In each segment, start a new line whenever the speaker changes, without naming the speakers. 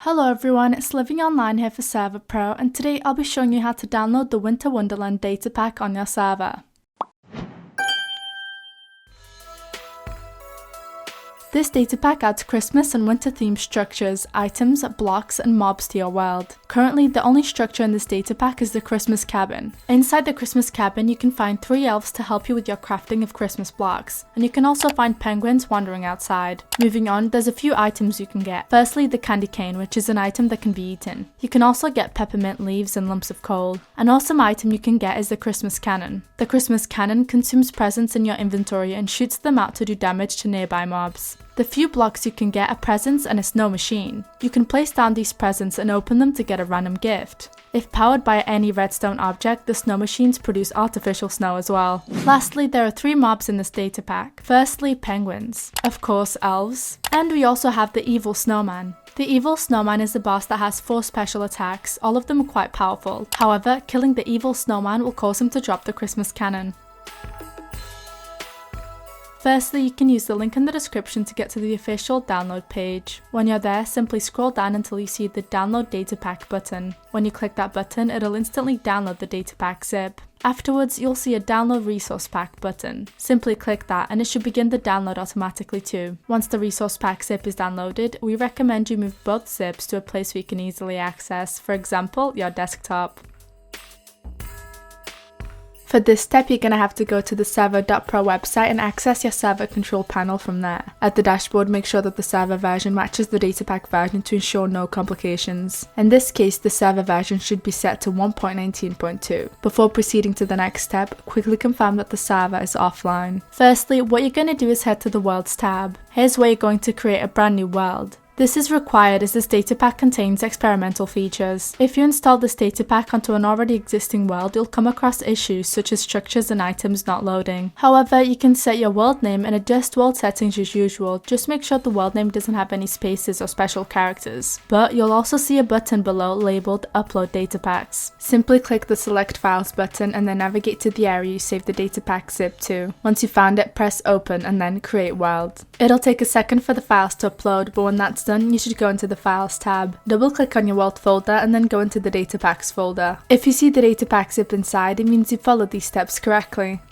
Hello everyone, it's Living Online here for Server.pro, and today I'll be showing you how to download the Winter Wonderland Datapack on your server. This datapack adds Christmas and winter themed structures, items, blocks, and mobs to your world. Currently, the only structure in this datapack is the Christmas cabin. Inside the Christmas cabin, you can find 3 elves to help you with your crafting of Christmas blocks, and you can also find penguins wandering outside. Moving on, there's a few items you can get. Firstly, the candy cane, which is an item that can be eaten. You can also get peppermint leaves and lumps of coal. An awesome item you can get is the Christmas cannon. The Christmas cannon consumes presents in your inventory and shoots them out to do damage to nearby mobs. The few blocks you can get are presents and a snow machine. You can place down these presents and open them to get a random gift. If powered by any redstone object, the snow machines produce artificial snow as well. Lastly, there are 3 mobs in this data pack. Firstly, penguins. Of course, elves. And we also have the evil snowman. The evil snowman is a boss that has 4 special attacks, all of them quite powerful. However, killing the evil snowman will cause him to drop the Christmas cannon. Firstly, you can use the link in the description to get to the official download page. When you're there, simply scroll down until you see the download datapack button. When you click that button, it'll instantly download the datapack zip. Afterwards, you'll see a download resource pack button. Simply click that and it should begin the download automatically too. Once the resource pack zip is downloaded, we recommend you move both zips to a place where you can easily access, for example, your desktop. For this step, you're going to have to go to the Server.pro website and access your server control panel from there. At the dashboard, make sure that the server version matches the datapack version to ensure no complications. In this case, the server version should be set to 1.19.2. Before proceeding to the next step, quickly confirm that the server is offline. Firstly, what you're going to do is head to the Worlds tab. Here's where you're going to create a brand new world. This is required as this datapack contains experimental features. If you install this datapack onto an already existing world, you'll come across issues such as structures and items not loading. However, you can set your world name and adjust world settings as usual, just make sure the world name doesn't have any spaces or special characters. But you'll also see a button below labeled Upload Datapacks. Simply click the Select Files button and then navigate to the area you saved the datapack zip to. Once you found it, press Open and then Create World. It'll take a second for the files to upload, but when that's done, you should go into the Files tab. Double click on your world folder and then go into the Datapacks folder. If you see the datapack zip inside, it means you followed these steps correctly.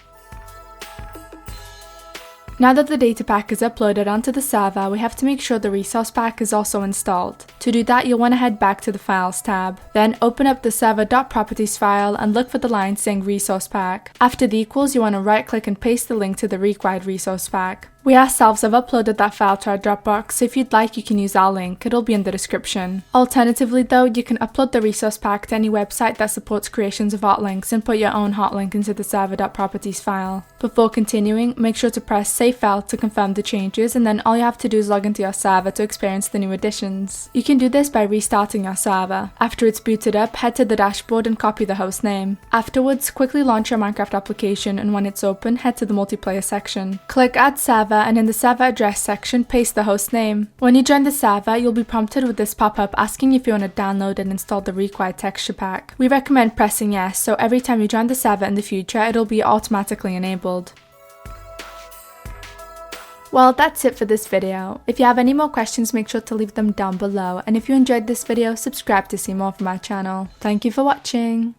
Now that the datapack is uploaded onto the server, we have to make sure the resource pack is also installed. To do that, you'll want to head back to the Files tab. Then open up the Server.properties file and look for the line saying Resource Pack. After the equals, you want to right click and paste the link to the required resource pack. We ourselves have uploaded that file to our Dropbox, so if you'd like you can use our link, it'll be in the description. Alternatively though, you can upload the resource pack to any website that supports creations of hot links and put your own hot link into the Server.properties file. Before continuing, make sure to press Save File to confirm the changes, and then all you have to do is log into your server to experience the new additions. You can do this by restarting your server. After it's booted up, head to the dashboard and copy the host name. Afterwards, quickly launch your Minecraft application, and when it's open, head to the multiplayer section. Click Add Server and in the server address section, paste the host name. When you join the server, you'll be prompted with this pop-up asking if you want to download and install the required texture pack. We recommend pressing yes, so every time you join the server in the future, it'll be automatically enabled. Well, that's it for this video. If you have any more questions, make sure to leave them down below, and if you enjoyed this video, subscribe to see more from our channel. Thank you for watching!